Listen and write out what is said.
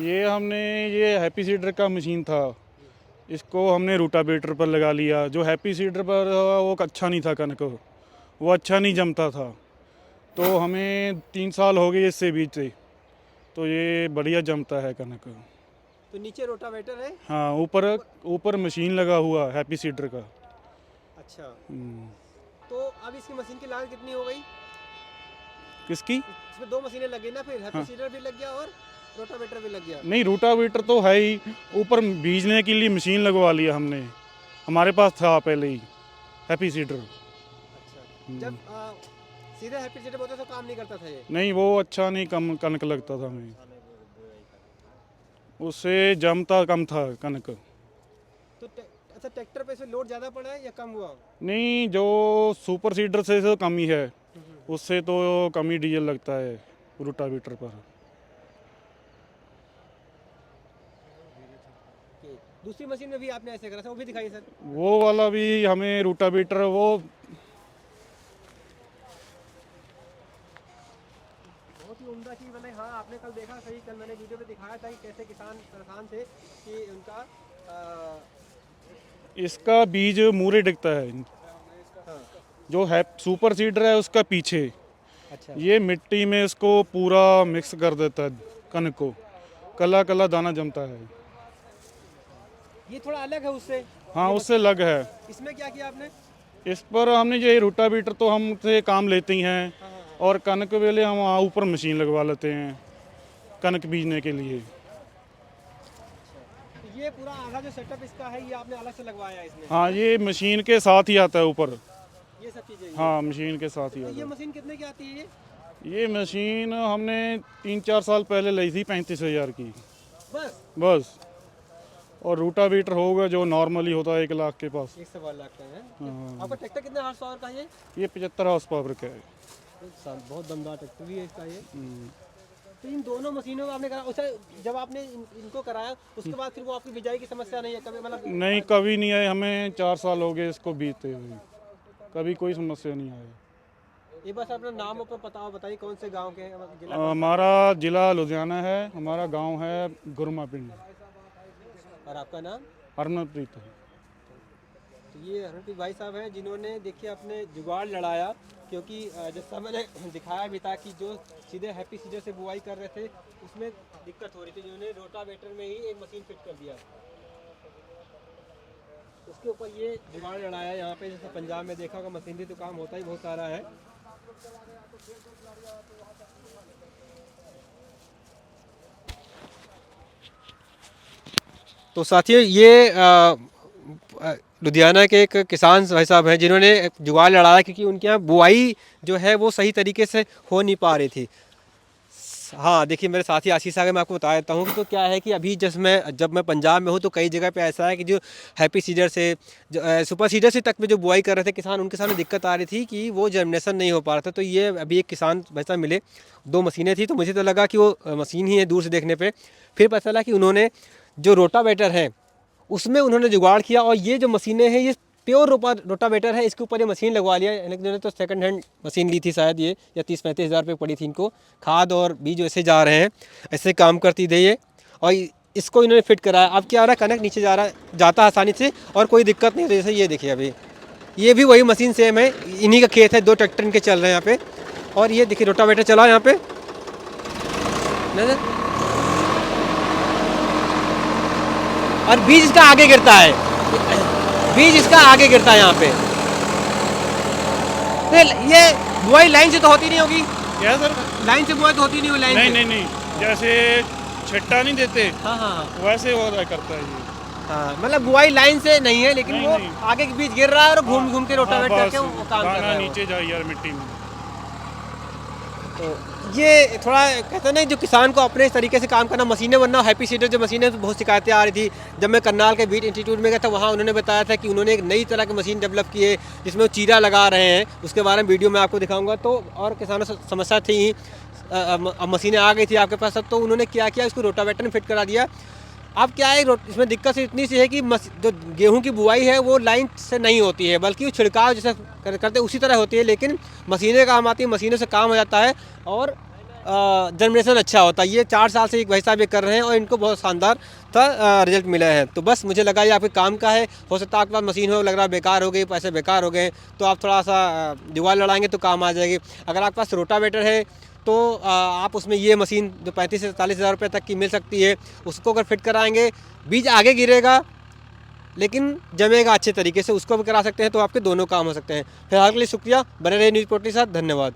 ये happy seeder का machine था, इसको हमने रूटावेटर पर लगा लिया। जो हैप्पी सीडर पर वो अच्छा नहीं था, कनक वो अच्छा नहीं जमता था, तो हमें 3 साल हो गए इससे बीते, तो ये बढ़िया जमता है कनक। तो नीचे रोटावेटर है। हाँ, ऊपर ऊपर मशीन लगा हुआ है हैप्पी सीडर का। अच्छा, हम्म। तो अब इसकी मशीन की लागत कितनी हो गई? किसकी? इसमें 2 मशीनें लगी ना, फिर हैप्पी हाँ, सीडर भी लग गया और रोटावेटर भी लग गया। नहीं रूटावेटर तो है ही, ऊपर बीजने के लिए मशीन लगवा लिया हमने, हमारे पास था पहले ही हैप्पी सीडर। अच्छा, जब सीधे हैप्पी सीडर बोलते तो काम नहीं करता था ये। नहीं, वो अच्छा नहीं, कम कनक लगता था हमें, उससे जमता कम था कनक। तो अच्छा, ट्रैक्टर पे से लोड ज़्यादा पड़ा है या कम हुआ? नहीं, जो सुपर सीडर से तो कम ही है, उससे तो कम ही डीजल लगता है रूटावेटर पर। ओके। दूसरी मशीन में भी आपने ऐसे करा था, वो भी दिखाइए सर। वो वाला भी हमें रूटावेटर वो बहुत ही उम्दा चीज़ मैंने, हाँ आपने कल देखा सही, कल मैंने वीडियो पे दिखाया था कि कैसे किसान परेशान थे कि उनका इसका बीज मूरे दिखता है, हाँ। जो है सुपर सीडर है उसका पीछे। अच्छा, ये मिट्टी में इसको पूरा मिक्स कर देता है कनक को, कला कला दाना जमता है। ये थोड़ा अलग है उससे। हाँ, ये उससे अलग है। इसमें क्या किया आपने? इस पर हमने ये रूटावेटर तो हमसे काम लेते ही हैं, हाँ हाँ हाँ। और कनक वेले हम वहाँ ऊपर मशीन लगवा लेते हैं कनक बीजने के लिए। तो ये पूरा आधा जो सेटअप इसका है, ये आपने अलग से लगवाया है इसमें? हाँ, ये मशीन के साथ ही आता है ऊपर। ये सब चीज़ें। हाँ, मशीन के साथ ही तो आता ये है। मशीन कितने की आती है ये? ये मशीन हमने 3-4 साल पहले ली थी 35,000 की बस बस। और रूटावेटर होगा जो नॉर्मली होता है 1 लाख के पास। 1 सवा लाख का है। हाँ, आपका ट्रैक्टर कितने हॉर्स पावर का है ये? ये 75 हॉर्स पावर का है। बहुत दमदार ट्रैक्टर भी है इसका ये। तो इन दोनों मशीनों का आपने करा, उसे जब आपने इनको कराया उसके बाद फिर वो आपकी बिजाई की समस्या नहीं है कभी, मतलब? नहीं, कभी नहीं आए, हमें 4 साल हो गए इसको बीतते हुए, कभी कोई समस्या नहीं आई। ये बस अपना नाम और पता बताइए, कौन से गांव के हैं, जिला? हमारा जिला लुधियाना है, हमारा गांव है गुरमा पिंड। और आपका नाम? हरमनप्रीत है। तो ये हरमनप्रीत भाई साहब हैं जिन्होंने देखिए अपने जुगाड़ लड़ाया, क्योंकि जैसा मैंने दिखाया भी था कि जो सीधे हैप्पी सीडर से बुआई कर रहे थे उसमें दिक्कत हो रही थी, जिन्होंने रोटावेटर में ही एक मशीन फिट कर दिया, उसके ऊपर ये जुगाड़ लड़ाया। यहाँ पे जैसे पंजाब में देखा होगा मशीनरी तो काम होता ही बहुत सारा है। तो साथियों, ये लुधियाना के एक किसान भाई साहब हैं जिन्होंने जुगाड़ लड़ाया, क्योंकि उनके यहाँ बुआई जो है वो सही तरीके से हो नहीं पा रही थी। हाँ देखिए, मेरे साथी आशीष आगे मैं आपको बता देता हूँ कि तो क्या है कि अभी जब मैं पंजाब में हूँ तो कई जगह पे ऐसा है कि जो हैप्पी सीडर से सुपर सीडर से तक में जो बुआई कर रहे थे किसान, उनके सामने दिक्कत आ रही थी कि वो जर्मिनेशन नहीं हो पा रहा था। तो ये अभी एक किसान वैसा मिले, 2 मशीनें थी, तो मुझे तो लगा कि वो मशीन ही है दूर से देखने पर। फिर पता चला कि उन्होंने जो रोटावेटर है उसमें उन्होंने जुगाड़ किया, और ये जो मशीनें हैं ये प्योर रोटावेटर है, इसके ऊपर ये मशीन लगवा लिया। इन्होंने तो सेकंड हैंड मशीन ली थी शायद, ये या 30-35 हज़ार रुपये पड़ी थी इनको। खाद और बीज वैसे जा रहे हैं, ऐसे काम करती थी ये, और इसको इन्होंने फिट कराया। अब क्या हो रहा है, कनक नीचे जाता है आसानी से और कोई दिक्कत नहीं। जैसे ये देखिए, अभी ये भी वही मशीन सेम है, इन्हीं का खेत है, 2 ट्रैक्टर इनके चल रहे हैं यहाँ पे। और ये देखिए रोटावेटर चला यहाँ पे, और बीज इसका आगे गिरता है, बीज इसका आगे गिरता है यहाँ पे। तो ये बुआई लाइन से तो होती नहीं होगी? क्या सर? लाइन से बुआई तो होती नहीं होगी? लाइन नहीं से? नहीं नहीं, जैसे छिट्टा नहीं देते हाँ हाँ वैसे हो रहा करता है ये। हाँ, मतलब बुआई लाइन से नहीं है, लेकिन नहीं, वो नहीं। आगे के बीज गिर रहा है और घूम घूम के रोटावेट हाँ, करके बस वो काम कर रहा दाना है वो। नीचे जाए यार मिट्टी में। तो ये थोड़ा कहते हैं ना, जो किसान को अपने इस तरीके से काम करना, मशीनें बनना, हैप्पी सीडर जो मशीनें, बहुत शिकायतें आ रही थी। जब मैं करनाल के बीट इंस्टीट्यूट में गया था, वहाँ उन्होंने बताया था कि उन्होंने एक नई तरह की मशीन डेवलप की है जिसमें वो चीरा लगा रहे हैं, उसके बारे में वीडियो मैं आपको दिखाऊंगा। तो और किसानों से समस्या थी ही, अब मशीनें आ गई थी आपके पास अब, तो उन्होंने क्या किया, इसको रोटावेटर में फिट करा दिया। अब क्या है, इसमें दिक्कत इतनी सी है कि जो गेहूं की बुआई है वो लाइन से नहीं होती है, बल्कि वो छिड़काव जैसे करते उसी तरह होती है, लेकिन मशीनें काम आती है, मशीनों से काम हो जाता है। और जर्मिनेशन अच्छा होता है। ये 4 साल से एक भाई साहब ये कर रहे हैं और इनको बहुत शानदार रिजल्ट मिला है। तो बस मुझे लगा ये आपके काम का है। हो सकता है आपके पास मशीन हो, लग रहा है बेकार हो गई, पैसे बेकार हो गए, तो आप थोड़ा सा जुगाड़ लड़ाएंगे तो काम आ जाएगी। अगर आपके पास रोटावेटर है तो आप उसमें ये मशीन जो 35 से 40 हज़ार रुपये तक की मिल सकती है, उसको अगर फिट कराएंगे, बीज आगे गिरेगा लेकिन जमेगा अच्छे तरीके से, उसको भी करा सकते हैं, तो आपके दोनों काम हो सकते हैं। फिलहाल के लिए शुक्रिया, बने रहे न्यूज़ पोर्टल के साथ। धन्यवाद।